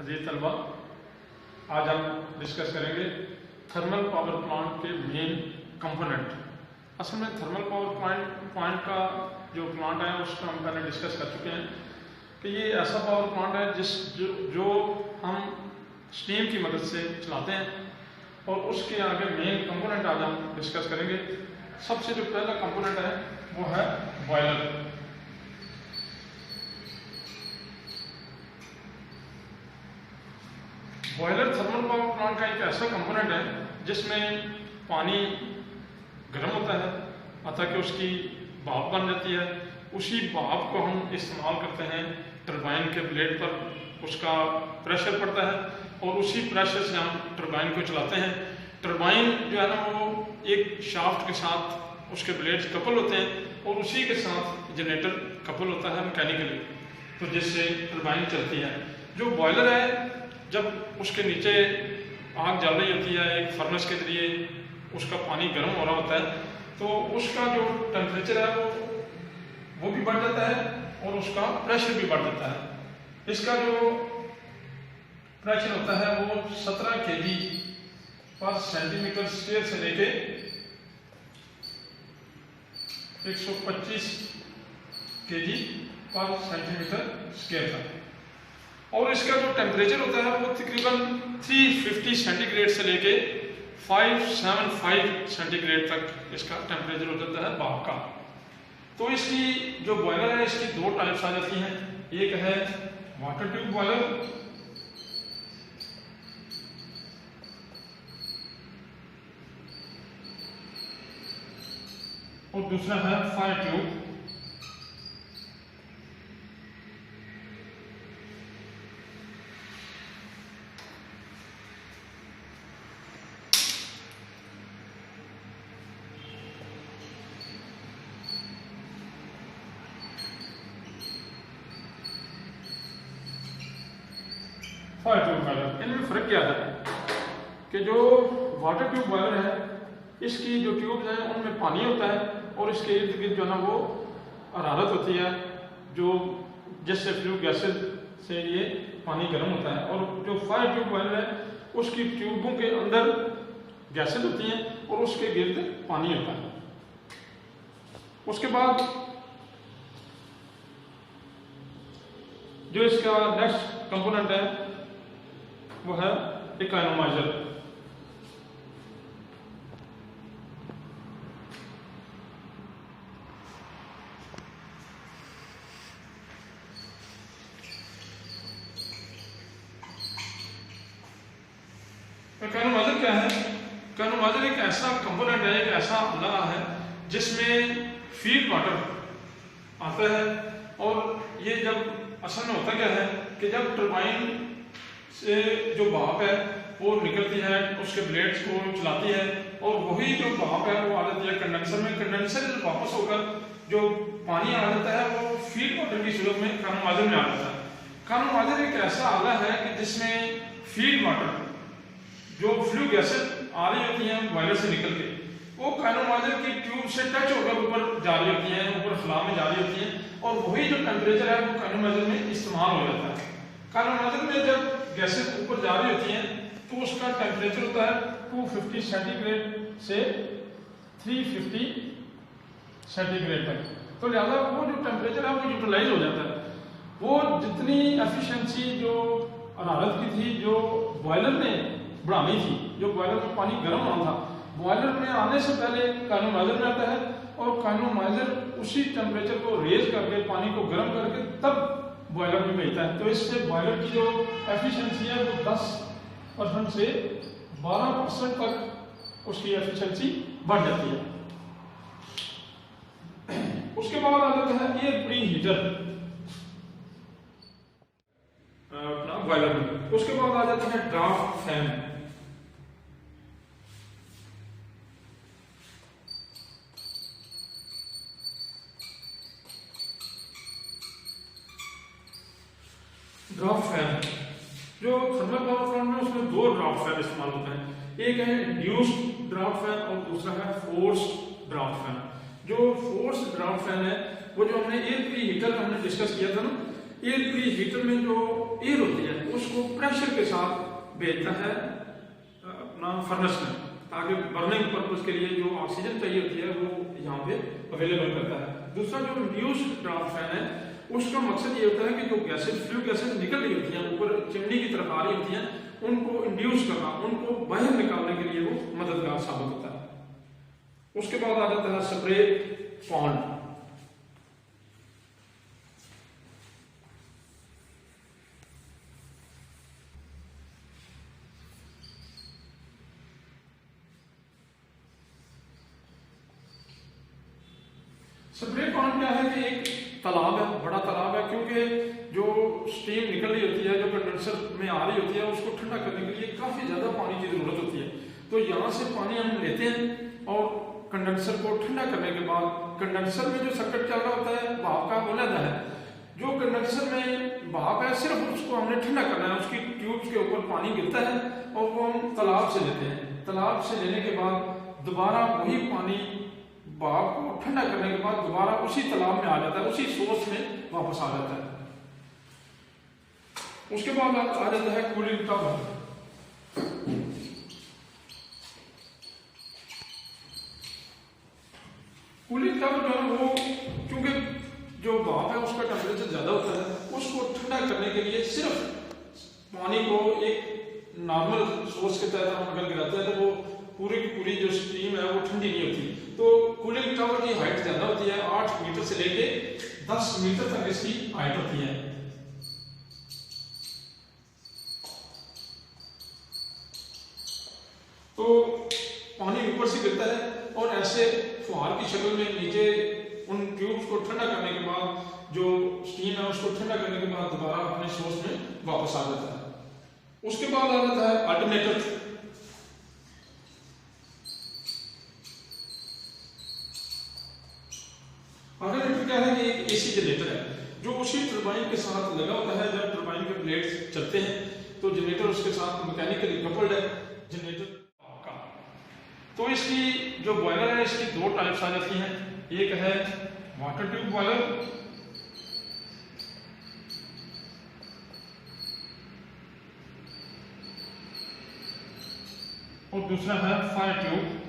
अजीज तलबा, आज हम डिस्कस करेंगे थर्मल पावर प्लांट के मेन कंपोनेंट। असल में थर्मल पावर प्लांट का जो प्लांट है उसका हम पहले डिस्कस कर चुके हैं कि ये ऐसा पावर प्लांट है जो हम स्टीम की मदद से चलाते हैं। और उसके आगे मेन कंपोनेंट आज हम डिस्कस करेंगे। सबसे जो पहला कंपोनेंट है वो है boiler. Boiler thermal power plant का एक ऐसा कंपोनेंट है जिसमें पानी गर्म होता है अतः कि उसकी भाप बन जाती है। उसी भाप को हम इस्तेमाल करते हैं टरबाइन के ब्लेड पर, उसका प्रेशर पड़ता है और उसी प्रेशर से हम टरबाइन को चलाते हैं। टरबाइन जो है ना वो एक शाफ्ट के साथ उसके ब्लेड्स कपल होते हैं और उसी के साथ जनरेटर कपल होता है मैकेनिकली, तो जिससे टरबाइन चलती है। जो बॉयलर है जब उसके नीचे आग जल रही होती है एक फर्नेस के जरिए, उसका पानी गर्म हो रहा होता है, तो उसका जो टेम्परेचर है वो भी बढ़ जाता है और उसका प्रेशर भी बढ़ जाता है। इसका जो प्रेशर होता है वो 17 kg पर सेंटीमीटर स्क्वायर से लेके 125 kg पर सेंटीमीटर स्क्वायर तक। और इसका जो टेम्परेचर होता है वो तकरीबन 350 सेंटीग्रेड से लेके 575 सेंटीग्रेड तक इसका टेम्परेचर हो जाता है भाप का। तो इसकी जो बॉयलर है इसकी दो टाइप्स आ जाती हैं। एक है वाटर ट्यूब बॉयलर और दूसरा है fire tube. Fire tube boiler, इनमें फ़र्क क्या है कि जो वाटर ट्यूब बॉयलर है इसकी जो ट्यूब्स हैं उनमें पानी होता है और इसके इर्द गिर्द जो है ना वो हरारत होती है जो जिससे फ्लू गैसेज से ये पानी गर्म होता है। और जो फायर ट्यूब बॉयलर है उसकी ट्यूबों के अंदर गैसेज होती हैं और उसके गिर्द पानी होता है। उसके बाद जो इसका नेक्स्ट कंपोनेंट है वो है इकोनोमाइजर। इकोनोमाइजर क्या है? इकोनोमाइजर एक ऐसा कंपोनेंट है, एक ऐसा आला है जिसमें फीड वाटर आता है। और ये जब असल में होता क्या है कि जब टरबाइन से जो भाप है वो निकलती है उसके ब्लेड्स को चलाती है और वही जो भाप है वो आ जाती है कंडेंसर में। कंडेंसर से वापस होकर जो पानी आ जाता है वो फीड वाटर की सूरत में इकोनोमाइजर में आ जाता है। इकोनोमाइजर एक ऐसा आला है कि जिसमें फीड वाटर जो फ्लू गैसेज आ रही होती हैं बॉयलर से निकल के वो इकोनोमाइजर की ट्यूब से टच होकर ऊपर जा रही होती हैं, ऊपर खला में जा रही होती हैं और वही जो टेम्परेचर है वो इकोनोमाइजर में इस्तेमाल हो जाता है। इकोनोमाइजर में जब गैसेज ऊपर जा रही होती हैं तो उसका टेम्परेचर होता है 250 सेंटीग्रेड से 350 सेंटीग्रेड तक। तो लिहाजा वो जो टेम्परेचर है वो यूटिलाइज हो जाता है। वो जितनी एफिशिएंसी जो हरारत की थी जो बॉयलर ने बढ़ानी थी, जो बॉयलर में पानी गर्म होना था, बॉयलर में आने से पहले इकोनोमाइजर में आता है और इकोनोमाइजर उसी टेम्परेचर को रेज करके पानी को गर्म करके तब बॉयलर में भेजता है। तो इससे बॉयलर की जो एफिशिएंसी है वो 10% से 12% तक उसकी एफिशिएंसी बढ़ जाती है। उसके बाद आ जाता है एयर प्री हीटर अपना बॉयलर में। उसके बाद आ जाता है ड्राफ्ट फैन। ड्राफ्ट फैन जो थर्मल पावर प्लांट में उसमें दो ड्राफ्ट फैन इस्तेमाल होते हैं। एक है इंड्यूस्ड ड्राफ्ट फैन और दूसरा है फोर्स्ड ड्राफ्ट फैन। जो फोर्स्ड ड्राफ्ट फैन है वो जो हमने एयर प्री हीटर में हमने डिस्कस किया था ना, एयर प्री हीटर में जो एयर होती है उसको प्रेस प्रेशर के साथ भेजता है अपना फर्नेस में, ताकि बर्निंग पर्पज के लिए जो ऑक्सीजन चाहिए होती है वो यहाँ पे अवेलेबल करता है। दूसरा जो इंड्यूस्ड ड्राफ्ट फैन है उसका मकसद ये होता है कि जो गैसेज फ्लू गैसेज निकल रही होती हैं ऊपर चिमनी की तरफ आ रही होती हैं, उनको इंड्यूस करना, उनको बाहर निकालने के लिए वो मददगार साबित होता है। उसके बाद आ जाता है स्प्रे पॉन्ड। स्प्रे पॉन्ड क्या है कि एक तालाब है, बड़ा तालाब है, क्योंकि जो स्टीम निकल रही होती है, जो कंडेंसर में आ रही होती है, उसको ठंडा करने के लिए काफ़ी ज़्यादा पानी की ज़रूरत होती है। तो यहाँ से पानी हम लेते हैं और कंडेंसर को ठंडा करने के बाद कंडेंसर में जो सर्किट चल रहा होता है भाप का वो लेता है, जो कंडेंसर में भाप है सिर्फ उसको हमने ठंडा करना है, उसकी ट्यूब्स के ऊपर पानी गिरता है और वो हम तालाब से लेते हैं। तालाब से लेने के बाद दोबारा वही पानी भाप को ठंडा करने के बाद दोबारा उसी तालाब में आ जाता है, उसी सोर्स में वापस आ जाता है। उसके बाद आ जाता है कूलिंग टावर। कूलिंग टावर जो है वो क्योंकि जो भाप है उसका टेम्परेचर ज्यादा होता है, उसको ठंडा करने के लिए सिर्फ पानी को एक नॉर्मल सोर्स के तहत हम अगर गिराते हैं तो वो पूरी की पूरी जो स्टीम है वो ठंडी नहीं होती। तो कूलिंग टावर की हाइट ज्यादा होती है, 8 मीटर से लेके 10 मीटर तक इसकी हाइट होती है। तो पानी ऊपर से गिरता है और ऐसे फुहार की शक्ल में नीचे उन ट्यूब्स को ठंडा करने के बाद जो स्टीम है उसको ठंडा करने के बाद दोबारा अपने सोर्स में वापस आ जाता है। उसके बाद आ जाता है अल्टरनेटर। अल्टरनेटर क्या है कि एक एसी जनरेटर है जो उसी टरबाइन के साथ लगा होता है। जब टरबाइन के ब्लेड्स चलते हैं तो जनरेटर उसके साथ मैकेनिकली कपल्ड है जनरेटर का। तो इसकी जो बॉयलर है इसकी दो टाइप्स आ जाती हैं, एक है वाटर ट्यूब बॉयलर और दूसरा है fire tube.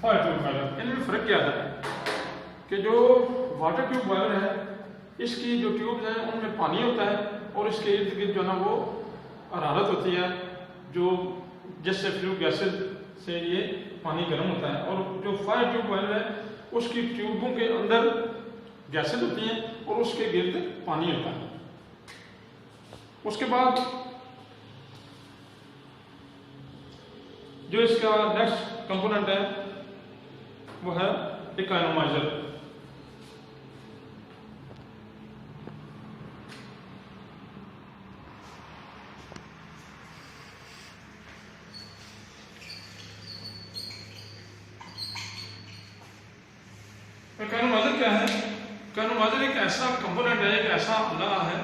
Fire tube boiler, इनमें फर्क क्या है कि जो वाटर ट्यूब बॉयलर है इसकी जो ट्यूब है उनमें पानी होता है और इसके इर्द गिर्द जो ना वो हरारत होती है जो जिससे फ्लू गैसेज से ये पानी गर्म होता है। और जो फायर ट्यूब बॉयलर है उसकी ट्यूबों के अंदर गैसेज होती हैं और उसके गिर्द पानी होता है। उसके बाद जो इसका नेक्स्ट कंपोनेंट है वो है इकोनोमाइजर। इकोनोमाइजर क्या है? इकोनोमाइजर एक ऐसा कंपोनेंट है, एक ऐसा अल्लाह है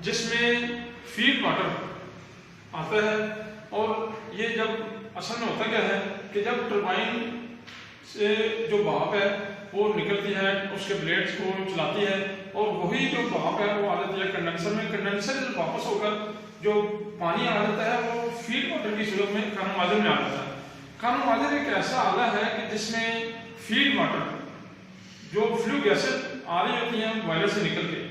जिसमें फीड वाटर आता है। और ये जब असल में होता क्या है कि जब टरबाइन से जो भाप है वो निकलती है उसके ब्लेड्स को चलाती है और वही जो भाप है वो आ जाती है कंडेंसर में। कंडेंसर से वापस होकर जो पानी आ जाता है वो फीड वाटर की सूरत में इकोनोमाइजर में आ जाता है। इकोनोमाइजर एक ऐसा आला है कि जिसमें फीड वाटर जो फ्लू गैसेज आ रही होती हैं बॉयलर से निकल के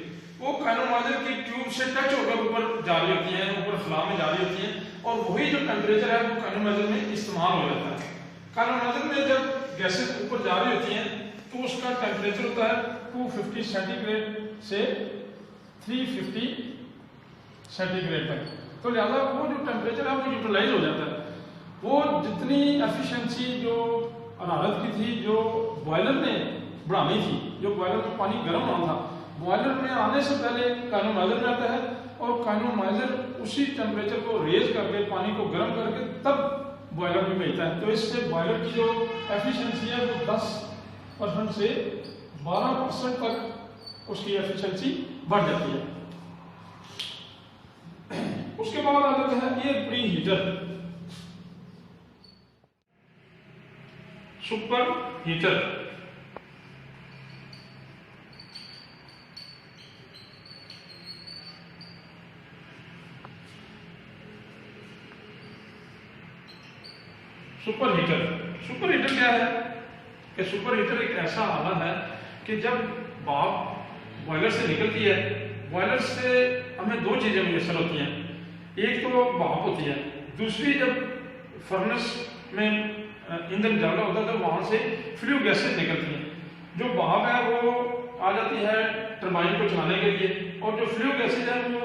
वो इकोनोमाइजर की ट्यूब से टच होकर ऊपर जा रही होती है, ऊपर खला में जा रही होती है और वही जो टेम्परेचर है वो इकोनोमाइजर में इस्तेमाल हो जाता है। इकोनोमाइजर में जब गैसेज ऊपर जा रही होती हैं तो उसका टेम्परेचर होता है 250 सेंटीग्रेड से 350 सेंटीग्रेड तक। तो लिहाजा वो जो टेम्परेचर है वो यूटिलाइज हो जाता है। वो जितनी एफिशिएंसी जो हरारत की थी जो बॉयलर ने बढ़ानी थी, जो बॉयलर में पानी गर्म होना था, बॉयलर में आने से पहले इकोनोमाइजर में आता है और इकोनोमाइजर उसी टेम्परेचर को रेज करके पानी को गर्म करके तब बॉयलर में भेजता है। तो इससे बॉयलर की जो एफिशिएंसी है वो 10% से 12% तक उसकी एफिशिएंसी बढ़ जाती है। उसके बाद आ जाता है air pre heater, super heater. Super heater क्या है कि सुपर हीटर एक ऐसा आला है कि जब भाप बॉयलर से निकलती है, बॉयलर से हमें दो चीजें मुयसर होती हैं, एक तो भाप होती है, दूसरी जब फर्नेस में ईंधन डाला होता है तो वहां से फ्लू गैसेज निकलती हैं। जो भाप है वो आ जाती है टरबाइन को चलाने के लिए, और जो फ्लू गैसेज है वो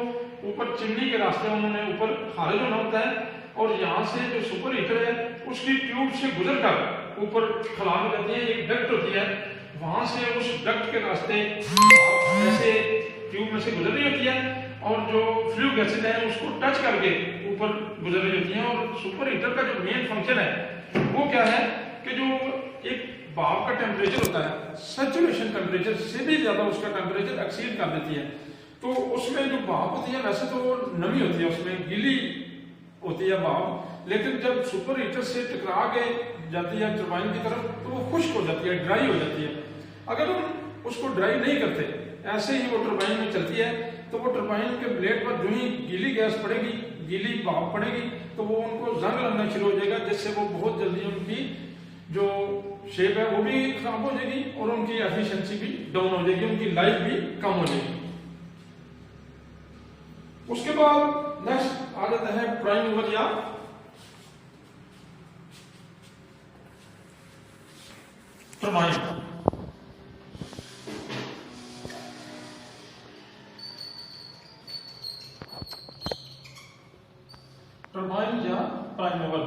ऊपर चिमनी के रास्ते उन्होंने ऊपर खारिज होना होता है, और यहाँ से जो सुपर हीटर है उसकी ट्यूब से गुजर कर ऊपर खला में जाती है, एक डक्ट होती है, वहां से उस डक्ट के रास्ते ऐसे ट्यूब में से गुजर रही होती है, और जो फ्लू गैसेज है उसको टच करके ऊपर गुजर रही होती है। और सुपर हीटर का जो मेन फंक्शन है वो क्या है कि जो एक भाप का टेम्परेचर होता है, सैचुरेशन टेम्परेचर से भी ज्यादा उसका टेम्परेचर एक्सीड कर देती है। तो उसमें जो भाप होती है वैसे तो नमी होती है, उसमें गीली होती है भाप, लेकिन जब सुपर हीटर से टकरा के जाती है टरबाइन की तरफ तो वो खुश्क हो जाती है, ड्राई हो जाती है। अगर हम उसको ड्राई नहीं करते, ऐसे ही वो टरबाइन में चलती है, तो वो टरबाइन के ब्लेड पर जो ही गीली गैस पड़ेगी, गीली भाप पड़ेगी, तो वो उनको जंग लगना शुरू हो जाएगा, जिससे वो बहुत जल्दी उनकी जो शेप है वो भी खराब हो जाएगी और उनकी एफिशिएंसी भी डाउन हो जाएगी, उनकी लाइफ भी कम हो जाएगी। उसके बाद नेक्स्ट आ जाता है प्राइम मूवर या टरबाइन। टरबाइन या प्राइम मूवर।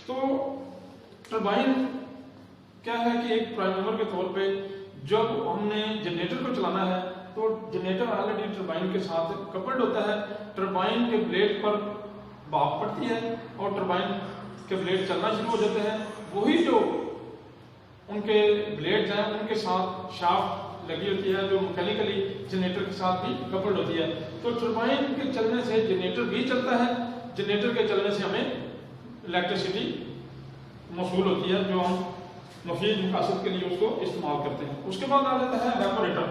तो टरबाइन क्या है कि एक प्राइम मूवर के तौर पे जब हमने जनरेटर को चलाना है तो जनरेटर ऑलरेडी टरबाइन के साथ कपल्ड होता है, टरबाइन के ब्लेड पर भाप पड़ती है और टरबाइन के ब्लेड चलना शुरू हो जाते हैं। वही जो उनके ब्लेड्स हैं उनके साथ शाफ्ट लगी होती है जो मैकेनिकली जनरेटर के साथ भी कपल्ड होती है। तो टरबाइन के चलने से जनरेटर भी चलता है, जनरेटर के चलने से हमें इलेक्ट्रिसिटी मौसूल होती है जो हम मफीद मकासद के लिए उसको इस्तेमाल करते हैं। उसके बाद आ जाता है वेपोरेटर।